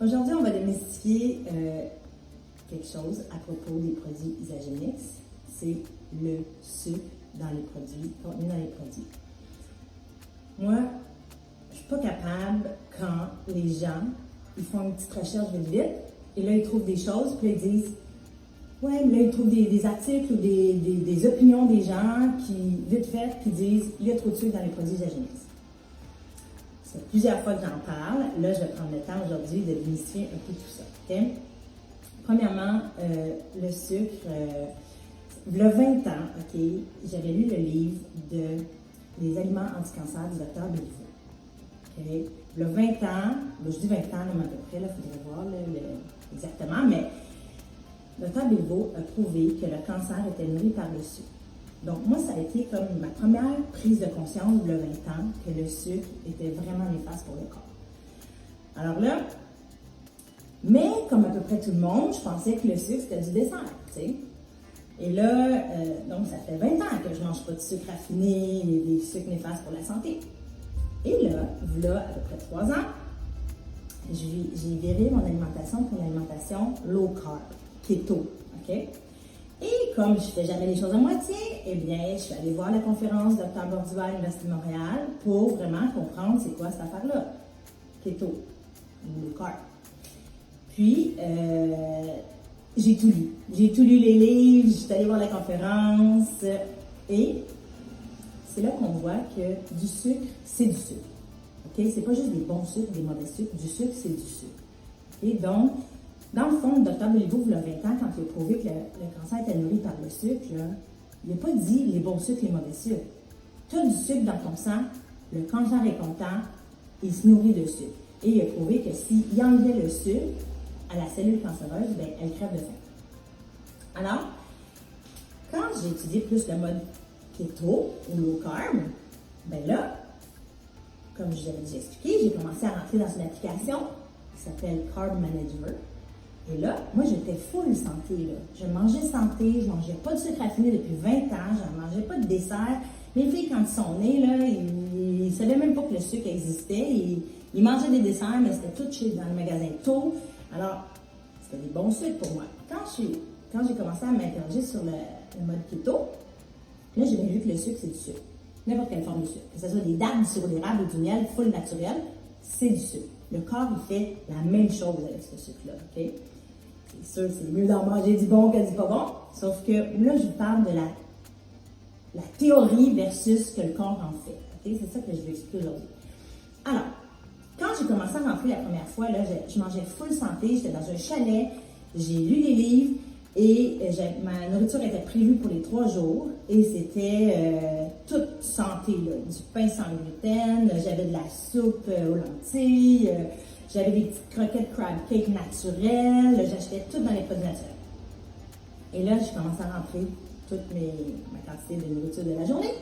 Aujourd'hui, on va démystifier quelque chose à propos des produits Isagenix. C'est le sucre dans les produits, contenu dans les produits. Moi, je suis pas capable quand les gens, ils font une petite recherche vite, et là, ils trouvent des choses, puis là, ils disent ouais, mais là, ils trouvent des articles ou des opinions des gens qui, vite fait, qui disent il y a trop de sucre dans les produits Isagenix. Ça fait plusieurs fois que j'en parle. Là, je vais prendre le temps aujourd'hui de démystifier un peu tout ça. Okay? Premièrement, le sucre. Il y a 20 ans, ok, j'avais lu le livre de Les aliments anti-cancer du Dr Béliveau. Okay? Il y a 20 ans, ben, je dis 20 ans, là, à peu près, il faudrait voir là, exactement, mais le Dr Béliveau a prouvé que le cancer était nourri par le sucre. Donc, moi, ça a été comme ma première prise de conscience il y a 20 ans que le sucre était vraiment néfaste pour le corps. Alors là, mais comme à peu près tout le monde, je pensais que le sucre, c'était du dessert, tu sais. Et là, donc ça fait 20 ans que je ne mange pas de sucre raffiné et des sucres néfastes pour la santé. Et là, voilà à peu près 3 ans, j'ai viré mon alimentation pour une alimentation low carb, keto, ok? Et comme je ne fais jamais les choses à moitié, eh bien, je suis allée voir la conférence de Dr Borduas à l'Université de Montréal pour vraiment comprendre c'est quoi cette affaire-là, keto, low carb. Puis, j'ai tout lu. J'ai tout lu les livres, je suis allée voir la conférence et c'est là qu'on voit que du sucre, c'est du sucre. Okay? C'est pas juste des bons sucres, des mauvais sucres. Du sucre, c'est du sucre. Et donc, dans le fond, le Dr Béliveau, il y a 20 ans, quand il a prouvé que le cancer était nourri par le sucre, là, il n'a pas dit les bons sucres, les mauvais sucres. Tu as du sucre dans ton sang, le cancer est content, il se nourrit de sucre. Et il a prouvé que s'il enlevait le sucre à la cellule cancéreuse, bien, elle crève de faim. Alors, quand j'ai étudié plus le mode keto ou low carb, bien là, comme je vous avais déjà expliqué, j'ai commencé à rentrer dans une application qui s'appelle Carb Manager. Et là, moi, j'étais full santé, là. Je mangeais santé, je mangeais pas de sucre raffiné depuis 20 ans, je ne mangeais pas de dessert. Mes filles, quand ils sont nés, là, ils ne savaient même pas que le sucre existait. Ils mangeaient des desserts, mais c'était tout chez dans le magasin tôt. Alors, c'était des bons sucres pour moi. Quand j'ai commencé à m'interroger sur le mode keto, là, j'ai vu que le sucre, c'est du sucre. N'importe quelle forme de sucre. Que ce soit des dattes, du sirop d'érable ou du miel, full naturel, c'est du sucre. Le corps, il fait la même chose avec ce sucre-là, ok? C'est sûr, c'est mieux d'en manger du bon que du pas bon. Sauf que là, je vous parle de la théorie versus ce que le corps en fait. Okay? C'est ça que je vais expliquer aujourd'hui. Alors, quand j'ai commencé à rentrer la première fois, là, je mangeais full santé, j'étais dans un chalet, j'ai lu des livres et ma nourriture était prévue pour les 3 jours et c'était toute santé, là, du pain sans gluten, j'avais de la soupe aux lentilles, j'avais des petites croquettes crab cake naturelles, j'achetais tout dans les produits naturels. Et là, j'ai commencé à rentrer toute ma quantité de nourriture de la journée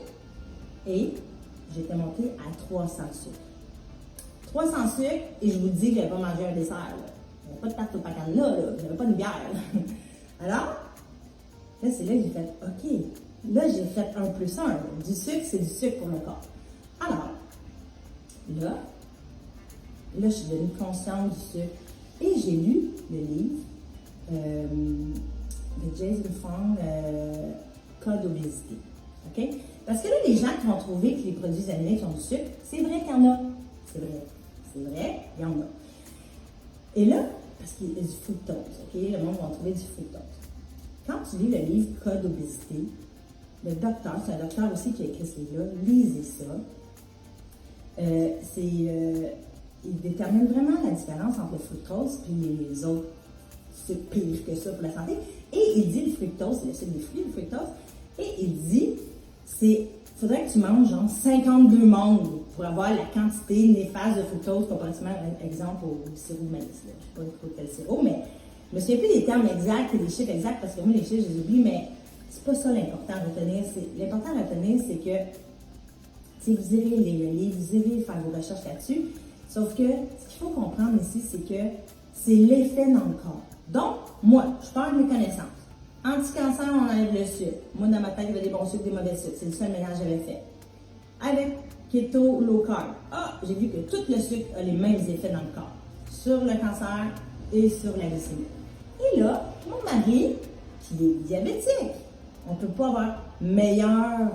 et j'étais montée à 300 sucres. 300 sucres, et je vous dis que je n'avais pas mangé un dessert. Il n'y avait pas de tarte au pacana là, je n'avais pas de bière. Là. Alors, là, c'est là que j'ai fait, OK, là, j'ai fait 1 plus 1. Du sucre, c'est du sucre pour le corps. Alors, là, je suis devenue consciente du sucre. Et j'ai lu le livre de Jason Fung, Cas d'obésité. OK? Parce que là, les gens qui vont trouver que les produits animés ont du sucre, c'est vrai qu'il y en a. C'est vrai, il y en a. Et là, parce qu'il y a du fructose, OK? Le monde va trouver du fructose. Quand tu lis le livre Cas d'obésité, le docteur, c'est un docteur aussi qui a écrit ce livre-là, lisez ça. Il détermine vraiment la différence entre le fructose et les autres sucres pires que ça pour la santé. Et il dit le fructose, c'est le sucre des fruits, le fructose. Et il dit, faudrait que tu manges genre 52 mangues pour avoir la quantité néfaste de fructose comparativement, exemple, au sirop de maïs. Je ne sais pas trop quel sirop, mais je me souviens plus des termes exacts et des chiffres exacts parce que moi, les chiffres, je les oublie, mais c'est pas ça l'important à retenir. L'important à retenir, c'est que vous irez lire le livre, vous irez faire vos recherches là-dessus. Sauf que ce qu'il faut comprendre ici, c'est que c'est l'effet dans le corps. Donc, moi, je parle de mes connaissances. Anti-cancer, on enlève le sucre. Moi, dans ma tête, il y avait des bons sucres, des mauvais sucres. C'est le seul mélange que j'avais fait. Avec keto, low carb. J'ai vu que tout le sucre a les mêmes effets dans le corps. sur le cancer et sur la glycémie. Et là, mon mari, qui est diabétique, on ne peut pas avoir meilleur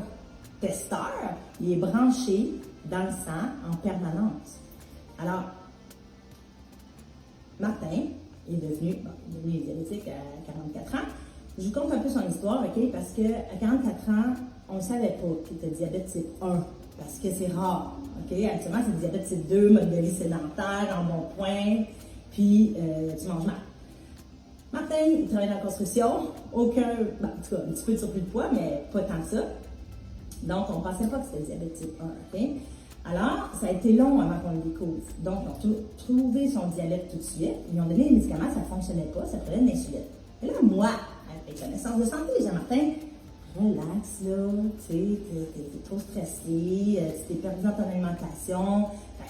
testeur, il est branché dans le sang en permanence. Alors, Martin est devenu diabétique à 44 ans. Je vous conte un peu son histoire, OK? Parce qu'à 44 ans, on ne savait pas qu'il était diabète type 1, parce que c'est rare, OK? Actuellement, c'est diabète type 2, mode de vie sédentaire, en bon point, puis tu manges mal. Martin, il travaille dans la construction, en tout cas, un petit peu de surplus de poids, mais pas tant que ça. Donc, on ne pensait pas que c'était diabète type 1, OK? Alors, ça a été long avant qu'on le découvre. Donc, on a trouvé son diabète tout de suite. Ils ont donné des médicaments, ça ne fonctionnait pas, ça prenait de l'insuline. Et là, moi, avec connaissance de santé, j'ai dit à Martin, relax, là, tu sais, t'es trop stressé, tu t'es perdu dans ton alimentation,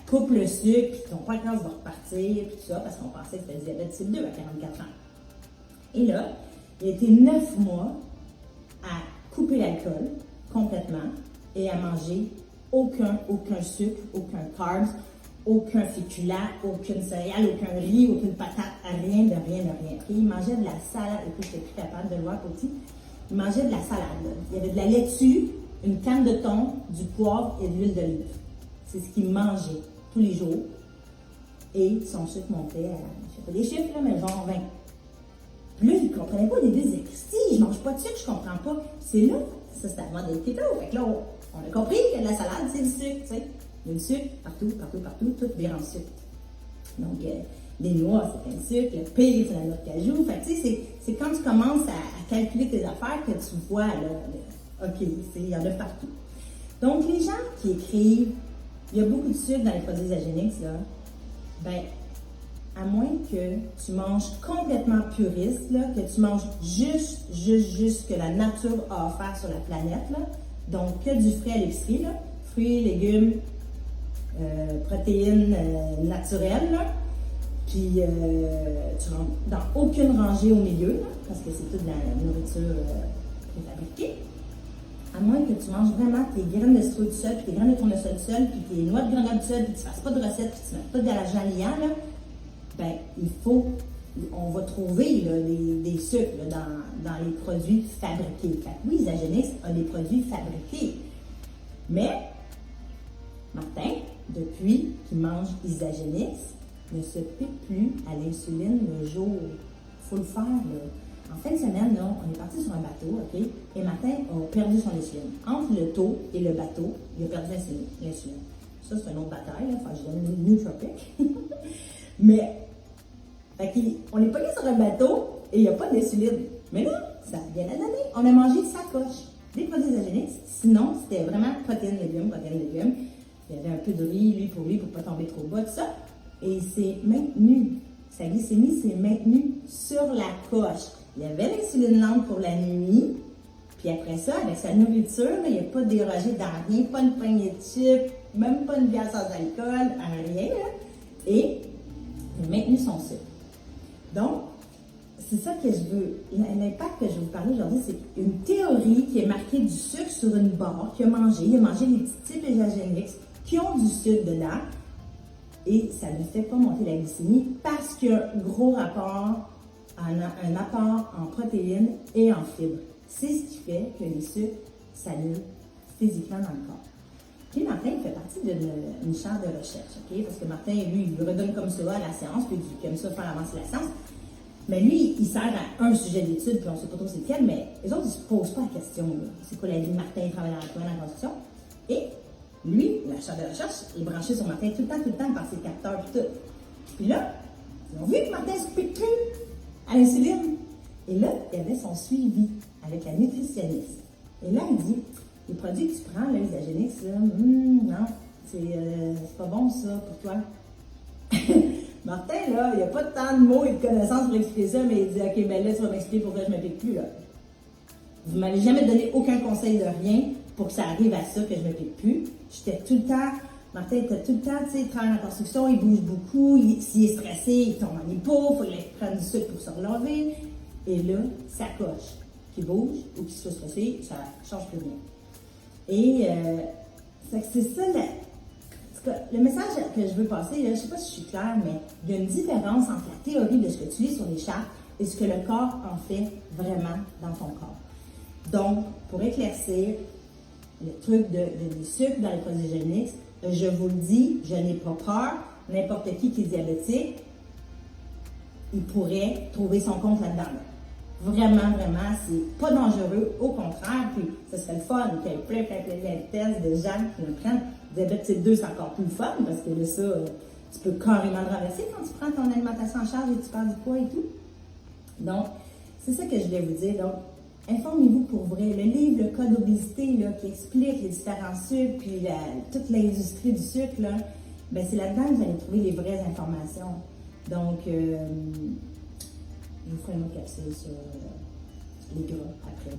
coupe le sucre, puis ton pancréas va repartir, puis tout ça, parce qu'on pensait que c'était diabète type 2 à 44 ans. Et là, il a été 9 mois à couper l'alcool complètement et à manger aucun sucre, aucun carbs, aucun féculent, aucune céréale, aucun riz, aucune patate, rien de rien. Et il mangeait de la salade, écoute, je n'étais plus capable de le voir petit. Il mangeait de la salade. Là. Il y avait de la laitue, une canne de thon, du poivre et de l'huile d'olive. C'est ce qu'il mangeait tous les jours. Et son sucre montait à, je ne sais pas des chiffres, là, mais genre 20. Puis là, il ne comprenait pas. Il disait, si, je ne mange pas de sucre, je ne comprends pas. C'est là, ça c'était avant d'être keto. Fait que là, on a compris que la salade, c'est du sucre, tu sais. Il y a du sucre partout, tout vire en sucre. Donc, les noix, c'est plein de sucre, le pire, c'est la noix de cajou. Fait que, tu sais, c'est quand tu commences à calculer tes affaires que tu vois, là, OK, il y en a partout. Donc, les gens qui écrivent, il y a beaucoup de sucre dans les produits isogéniques, là, ben, à moins que tu manges complètement puriste, là, que tu manges juste ce que la nature a offert sur la planète, là, donc que du frais à l'épicerie, là, fruits, légumes, protéines naturelles, là, puis tu rentres dans aucune rangée au milieu, là, parce que c'est toute de la nourriture préfabriquée. À moins que tu manges vraiment tes graines de citrouille tout seul, puis tes graines de tournesol tout seul, puis tes noix de grenade tout seul, puis tu ne fasses pas de recettes, puis tu ne mettes pas de galageant liant, là, ben, on va trouver là, des sucres là, dans les produits fabriqués. Fait que oui, Isagenix a des produits fabriqués. Mais, Martin, depuis qu'il mange Isagenix, ne se pique plus à l'insuline le jour. Il faut le faire. Là. En fin de semaine, là, on est parti sur un bateau, OK? Et Martin a perdu son insuline. Entre le taux et le bateau, il a perdu l'insuline. Ça, c'est une autre bataille. Enfin, je donne une nootropic. Mais, on est pas allé sur un bateau et il n'y a pas d'insuline. Mais là, ça vient la donner. On a mangé sa coche. Des produits isogéniques. Sinon, c'était vraiment protéines, légumes. Il y avait un peu de riz, pour ne pas tomber trop bas, tout ça. Et il s'est maintenu. Sa glycémie s'est maintenue sur la coche. Il y avait l'insuline lente pour la nuit. Puis après ça, avec sa nourriture, il n'y a pas dérogé dans rien, pas une poignée de chips, même pas une bière sans alcool, rien. Là. Et il a maintenu son sucre. Donc, c'est ça que je veux. L'impact que je vais vous parler aujourd'hui, c'est une théorie qui est marquée du sucre sur une barre, qu'il a mangé. Il a mangé les petits types Isagenix qui ont du sucre dedans. Et ça ne fait pas monter la glycémie parce qu'il y a un gros rapport, un apport en protéines et en fibres. C'est ce qui fait que les sucres s'annulent physiquement dans le corps. Puis Martin, il fait partie d'une chaire de recherche, OK? Parce que Martin, lui, il redonne comme ça à la science, puis il aime ça faire avancer la science. Mais lui, il sert à un sujet d'étude, puis on ne sait pas trop c'est lequel, mais les autres, ils ne se posent pas la question. C'est quoi la vie de Martin? Il travaille dans la construction. Et lui, la chaire de recherche, est branché sur Martin tout le temps, par ses capteurs et tout. Puis là, ils ont vu que Martin ne se pique plus à l'insuline. Et là, il y avait son suivi avec la nutritionniste. Et là, il dit, les produits que tu prends, là, les Isagenix, non, c'est pas bon ça pour toi. Martin, là, il n'y a pas tant de mots et de connaissances pour expliquer ça, mais il dit, OK, ben là, tu vas m'expliquer pourquoi je ne me pique plus, là. Vous ne m'avez jamais donné aucun conseil de rien pour que ça arrive à ça, que je ne me pique plus. J'étais tout le temps, Martin était tout le temps, tu sais, il travaille en construction, il bouge beaucoup, s'il est stressé, il tombe en épaule, il faut qu'il prenne du sucre pour se relever. Et là, ça coche. Qu'il bouge ou qu'il soit stressé, ça ne change plus rien. Et c'est ça, tout cas, le message que je veux passer, là, je ne sais pas si je suis claire, mais il y a une différence entre la théorie de ce que tu lis sur les chartes et ce que le corps en fait vraiment dans ton corps. Donc, pour éclaircir le truc des sucres dans les produits géniques, je vous le dis, je n'ai pas peur. N'importe qui est diabétique, il pourrait trouver son compte là-dedans. Vraiment, vraiment, c'est pas dangereux. Au contraire, puis ce serait le fun qu'il y ait plein de tests de gens qui le prennent. Diabète type 2, c'est encore plus fun parce que là, ça, tu peux carrément le renverser quand tu prends ton alimentation en charge et tu perds du poids et tout. Donc, c'est ça que je voulais vous dire. Donc, informez-vous pour vrai. Le livre, le Code d'obésité, qui explique les différents sucres, puis toute l'industrie du sucre, là, ben c'est là-dedans que vous allez trouver les vraies informations. Donc, je vous ferai une autre capsule sur les gras après.